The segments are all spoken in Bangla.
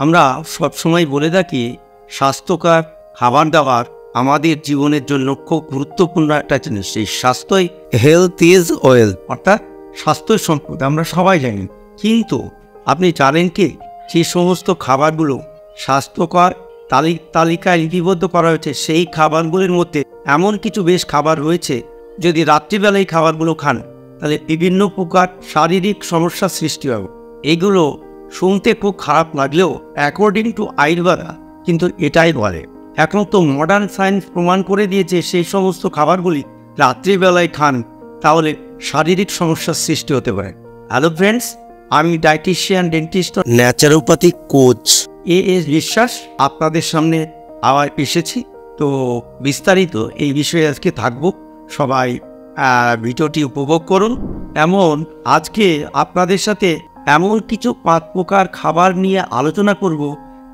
আমরা সবসময় বলে থাকি স্বাস্থ্যকর খাবার দাবার আমাদের জীবনের জন্য খুব গুরুত্বপূর্ণ একটা জিনিস। এই স্বাস্থ্যই হেলথ ইজ ওয়েলথ, অর্থাৎ স্বাস্থ্য সম্পদ, আমরা সবাই জানি। কিন্তু আপনি জানেন কি, যে সমস্ত খাবারগুলো স্বাস্থ্যকর তালিকায় লিপিবদ্ধ করা হয়েছে, সেই খাবারগুলির মধ্যে এমন কিছু বেশ খাবার রয়েছে, যদি রাত্রিবেলায় খাবারগুলো খান তাহলে বিভিন্ন প্রকার শারীরিক সমস্যার সৃষ্টি হবে। এগুলো শুনতে খুব খারাপ লাগলেও অ্যাকর্ডিং টু আয়ুর্বেদা কিন্তু এটাই বলে। এখন তো মডার্ন সায়েন্স প্রমাণ করে দিয়েছে সেই সমস্ত খাবারগুলি রাত্রিবেলায় খান তাহলে শারীরিক সমস্যার সৃষ্টি হতে পারে। হ্যালো ফ্রেন্ডস, আমি dietician, dentist, naturopathic coach S বিশ্বাস আপনাদের সামনে আবার এসেছি। তো বিস্তারিত এই বিষয়ে আজকে থাকবো, সবাই ভিডিওটি উপভোগ করুন। আজকে আপনাদের সাথে এমন কিছু 5 প্রকার খাবার নিয়ে আলোচনা করব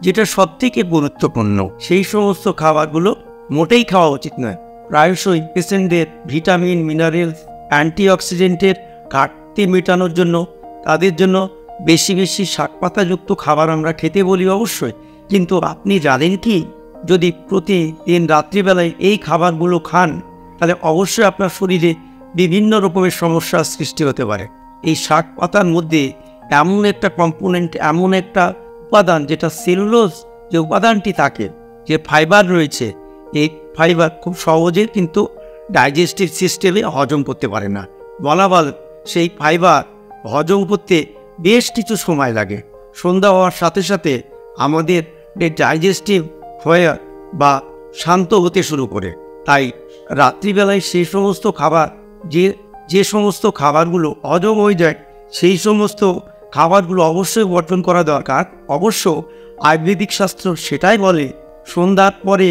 যেটা সবথেকে গুরুত্বপূর্ণ। সেই সমস্ত খাবারগুলো মোটেই খাওয়া উচিত নয়। প্রায়শই পেশেন্টদের ভিটামিন, মিনারেলস, অ্যান্টিঅক্সিডেন্টের ঘাটতি মেটানোর জন্য তাদের জন্য বেশি বেশি শাকপাতাযুক্ত খাবার আমরা খেতে বলি অবশ্যই। কিন্তু আপনি জানেন কি, যদি প্রতিদিন রাত্রিবেলায় এই খাবারগুলো খান তাহলে অবশ্যই আপনার শরীরে বিভিন্ন রকমের সমস্যার সৃষ্টি হতে পারে। এই শাক পাতার মধ্যে এমন একটা কম্পোনেন্ট, এমন একটা উপাদান, যেটা সেলুলোজ যে উপাদানটি থাকে, যে ফাইবার রয়েছে, এই ফাইবার খুব সহজে কিন্তু ডাইজেস্টিভ সিস্টেমে হজম করতে পারে না। বলা ভালো, সেই ফাইবার হজম করতে বেশ কিছু সময় লাগে। সন্ধ্যা হওয়ার সাথে সাথে আমাদের ডাইজেস্টিভ হয়ে বা শান্ত হতে শুরু করে। তাই রাত্রিবেলায় সেই সমস্ত খাবার, যে সমস্ত খাবারগুলো হজম হয়ে যায়, সেই সমস্ত খাবারগুলো অবশ্যই বর্জন করা দরকার। অবশ্য আয়ুর্বেদিক শাস্ত্র সেটাই বলে, সন্ধ্যার পরে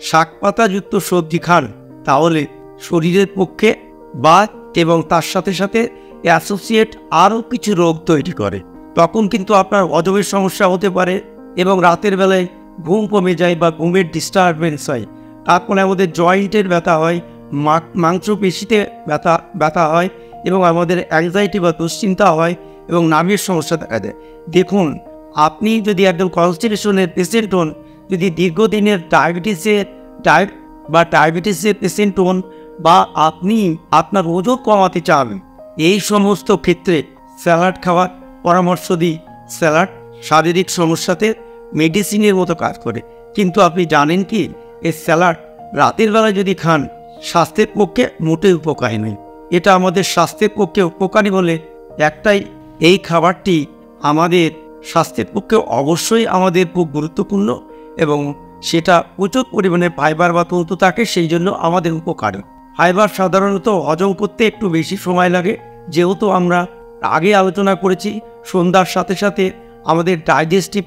শাকপাতাযুক্ত সবজি খান তাহলে শরীরের পক্ষে এবং তার সাথে সাথে অ্যাসোসিয়েট আরও কিছু রোগ তৈরি করে। তখন কিন্তু আপনার হজমের সমস্যা হতে পারে এবং রাতের বেলায় ঘুম কমে যায় বা ঘুমের ডিস্টারবেন্স হয়। তারপরে আমাদের জয়েন্টের ব্যথা হয়, মাংসপেশিতে ব্যথা হয় এবং আমাদের অ্যাংজাইটি বা দুশ্চিন্তা হয় এবং নার্ভের সমস্যা দেখা দেয়। দেখুন, আপনি যদি একদম কনস্টিটিউশনের পেশেন্ট হন, যদি দীর্ঘদিনের ডায়াবেটিসের পেশেন্ট হন, বা আপনি আপনার ওজন কমাতে চান, এই সমস্ত ক্ষেত্রে স্যালাড খাওয়ার পরামর্শ দিই। স্যালাড শারীরিক সমস্যাতে মেডিসিনের মতো কাজ করে। কিন্তু আপনি জানেন কি, এই স্যালাড রাতের বেলায় যদি খান স্বাস্থ্যের পক্ষে মোটেই উপকারী নয়। এটা আমাদের স্বাস্থ্যের পক্ষে উপকারী বলে একটাই, এই খাবারটি আমাদের স্বাস্থ্যের পক্ষে অবশ্যই আমাদের খুব গুরুত্বপূর্ণ এবং সেটা প্রচুর পরিমাণে ফাইবার বা তন্তু থাকে, সেই জন্য আমাদের উপকারী। ফাইবার সাধারণত হজম করতে একটু বেশি সময় লাগে, যেহেতু আমরা আগে আলোচনা করেছি সন্ধ্যার সাথে সাথে আমাদের ডাইজেস্টিভ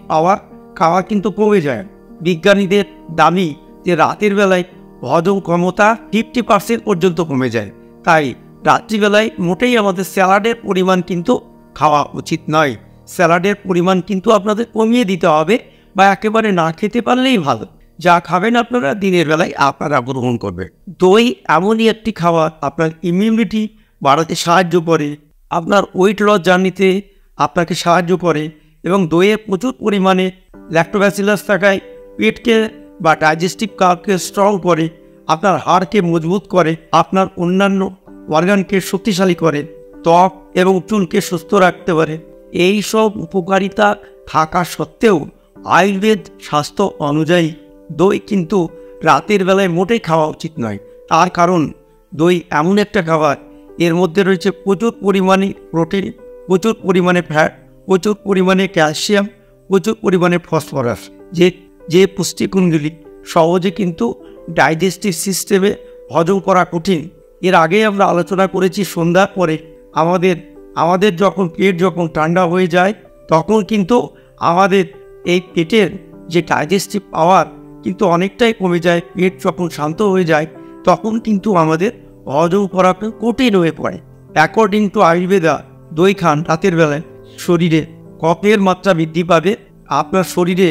খাওয়া কিন্তু কমে যায়। বিজ্ঞানীদের দাবি যে রাতের বেলায় হজম ক্ষমতা 50% পর্যন্ত কমে যায়। তাই রাত্রিবেলায় মোটেই আমাদের স্যালাডের পরিমাণ কিন্তু খাওয়া উচিত নয়। স্যালাডের পরিমাণ কিন্তু আপনাদের কমিয়ে দিতে হবে, বা একেবারে না খেতে পারলেই ভালো। যা খাবেন আপনারা দিনের বেলায় আপনারা গ্রহণ করবেন। দই এমনই একটি খাবার আপনার ইমিউনিটি বাড়াতে সাহায্য করে, আপনার ওয়েট লস জার্নিতে আপনাকে সাহায্য করে এবং দইয়ে প্রচুর পরিমাণে ল্যাক্টোব্যাসিলাস থাকায় পেটকে বা ডাইজেস্টিভ কার্ভকে স্ট্রং করে, আপনার হাড়কে মজবুত করে, আপনার অন্যান্য অর্গানকে শক্তিশালী করে, ত্বক এবং চুলকে সুস্থ রাখতে পারে। এই সব উপকারিতা থাকা সত্ত্বেও আয়ুর্বেদ শাস্ত্র অনুযায়ী দই কিন্তু রাতের বেলায় মোটেই খাওয়া উচিত নয়। তার কারণ দই এমন একটা খাবার, এর মধ্যে রয়েছে প্রচুর পরিমাণে প্রোটিন, প্রচুর পরিমাণে ফ্যাট, প্রচুর পরিমাণে ক্যালসিয়াম, প্রচুর পরিমাণে ফসফরাস, যে পুষ্টিগুণগুলি সহজে কিন্তু ডাইজেস্টিভ সিস্টেমে হজম করা কঠিন। এর আগে আমরা আলোচনা করেছি সন্ধ্যার পরে আমাদের পেট যখন ঠান্ডা হয়ে যায়, তখন কিন্তু আমাদের এই পেটের যে ডাইজেস্টিভ পাওয়ার কিন্তু অনেকটাই কমে যায়। পেট যখন শান্ত হয়ে যায় তখন কিন্তু আমাদের হজম করা কঠিন হয়ে পড়ে। অ্যাকর্ডিং টু আয়ুর্বেদা, দই খান রাতের বেলায়, শরীরে কফের মাত্রা বৃদ্ধি পাবে, আপনার শরীরে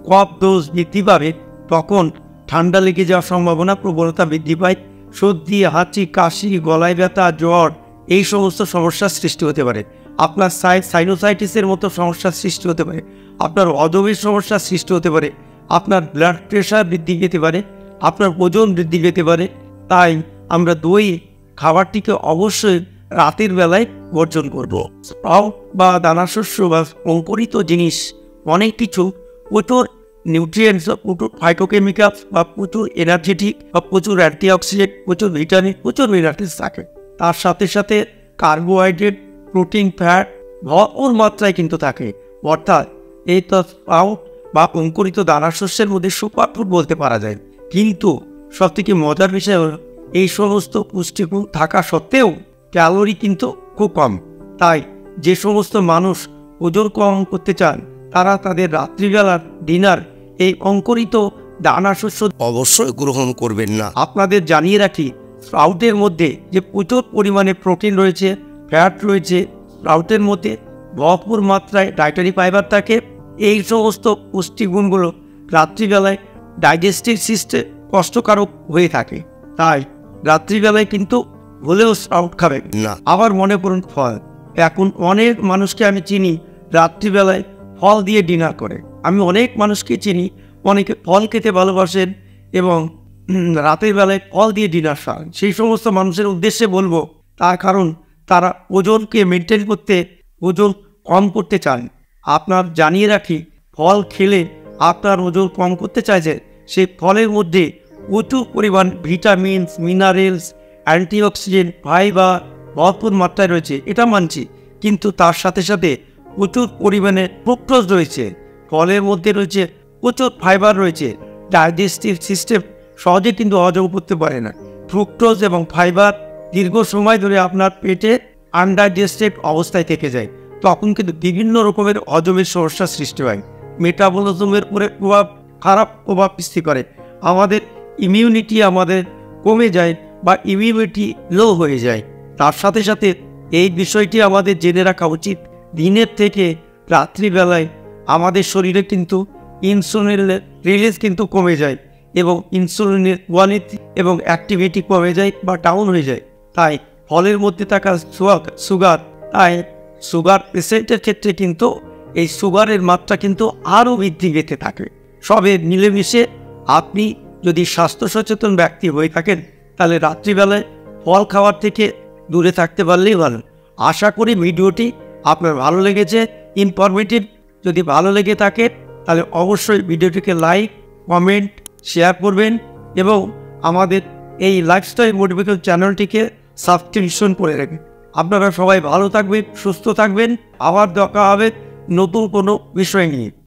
কফ দোষ বৃদ্ধি পাবে, তখন ঠান্ডা লেগে যাওয়ার সম্ভাবনা, প্রবণতা বৃদ্ধি পায়। সর্দি, হাঁচি, কাশি, গলায় ব্যথা, জ্বর, এই সমস্ত সমস্যার সৃষ্টি হতে পারে। আপনার সাইনোসাইটিসের মতো সমস্যার সৃষ্টি হতে পারে। আপনার হজমের সমস্যার সৃষ্টি হতে পারে, আপনার ব্লাড প্রেশার বৃদ্ধি পেতে পারে, আপনার ওজন বৃদ্ধি পেতে পারে। তাই আমরা দই খাবারটিকে অবশ্যই রাতের বেলায় বর্জন করব। স্প্রাউট বা দানাশস্য বা অঙ্কুরিত জিনিস অনেক কিছু প্রচুর নিউট্রিয়েন্টস, প্রচুর ফাইটোকেমিক্যালস বা প্রচুর এনার্জেটিক বা প্রচুর অ্যান্টিঅক্সিডেন্ট, প্রচুর ভিটামিন, প্রচুর মিনারেলস থাকে। তার সাথে সাথে কার্বোহাইড্রেট, প্রোটিন, ফ্যাট ভরপুর মাত্রায় কিন্তু থাকে। অর্থাৎ এই তো স্প্রাউট বা অঙ্কুরিত দানাশস্যের মধ্যে সুপারফুড বলতে পারা যায়। কিন্তু সবথেকে মজার বিষয় হলো এই সমস্ত পুষ্টিগুণ থাকা সত্ত্বেও ক্যালোরি কিন্তু খুব কম। তাই যে সমস্ত মানুষ ওজন কম করতে চান তারা তাদের রাত্রিবেলার ডিনার এই অঙ্কুরিত দানাশস্য অবশ্যই গ্রহণ করবেন না। আপনাদের জানিয়ে রাখি, স্প্রাউটের মধ্যে যে প্রচুর পরিমাণে প্রোটিন রয়েছে, ফ্যাট রয়েছে, স্প্রাউটের মধ্যে ভরপুর মাত্রায় ডায়েটারি ফাইবার থাকে। এই সমস্ত পুষ্টিগুণগুলো রাত্রিবেলায় ডাইজেস্টিভ সিস্টেম কষ্টকারক হয়ে থাকে। তাই রাত্রিবেলায় কিন্তু হলেও স্প্রাউট খাবেন না। আবার মনে করুন ফল, এখন অনেক মানুষকে আমি চিনি রাত্রিবেলায় ফল দিয়ে ডিনার করে। আমি অনেক মানুষকে চিনি অনেকে ফল খেতে ভালোবাসেন এবং রাতের বেলায় ফল দিয়ে ডিনার খান। সেই সমস্ত মানুষের উদ্দেশ্যে বলবো, তার কারণ তারা ওজনকে মেনটেন করতে, ওজন কম করতে চান। আপনার জানিয়ে রাখি, ফল খেলে আপনার ওজন কম করতে চাইছে, সেই ফলের মধ্যে প্রচুর পরিমাণ ভিটামিনস, মিনারেলস, অ্যান্টিঅক্সিডেন্ট, ফাইবার ভরপুর মাত্রায় রয়েছে, এটা মানছি। কিন্তু তার সাথে সাথে প্রচুর পরিমাণে ফ্রুক্টোজ রয়েছে, ফলের মধ্যে রয়েছে প্রচুর ফাইবার রয়েছে। ডাইজেস্টিভ সিস্টেম সহজে কিন্তু হজম করতে পারে না। ফ্রুক্টোজ এবং ফাইবার দীর্ঘ সময় ধরে আপনার পেটে আনডাইজেস্টেড অবস্থায় থেকে যায়, তখন কিন্তু বিভিন্ন রকমের হজমের সমস্যার সৃষ্টি হয়। মেটাবলিজমের উপরে খারাপ প্রভাব সৃষ্টি করে, আমাদের ইমিউনিটি আমাদের কমে যায় বা ইমিউনিটি লো হয়ে যায়। তার সাথে সাথে এই বিষয়টি আমাদের জেনে রাখা উচিত, দিনের থেকে রাত্রিবেলায় আমাদের শরীরে কিন্তু ইনসুলিনের রিলিজ কিন্তু কমে যায় এবং ইনসুলিনের কোয়ালিটি এবং অ্যাক্টিভিটি কমে যায় বা ডাউন হয়ে যায়। তাই ফলের মধ্যে থাকা সুগার, তাই সুগার পেশেন্টের ক্ষেত্রে কিন্তু এই সুগারের মাত্রা কিন্তু আরও বৃদ্ধি পেতে থাকে। সবে মিলেমিশে আপনি যদি স্বাস্থ্য সচেতন ব্যক্তি হয়ে থাকেন তাহলে রাত্রিবেলায় ফল খাওয়ার থেকে দূরে থাকতে পারলেই ভালো। আশা করি ভিডিওটি আপনার ভালো লেগেছে, ইনফরমেটিভ। যদি ভালো লেগে থাকে তাহলে অবশ্যই ভিডিওটিকে লাইক, কমেন্ট, শেয়ার করবেন এবং আমাদের এই লাইফস্টাইল মোটিভেশন চ্যানেলটিকে সাবস্ক্রিপশন করে রাখবেন। আপনারা সবাই ভালো থাকবেন, সুস্থ থাকবেন। আবার দেখা হবে নতুন কোনো বিষয় নিয়ে।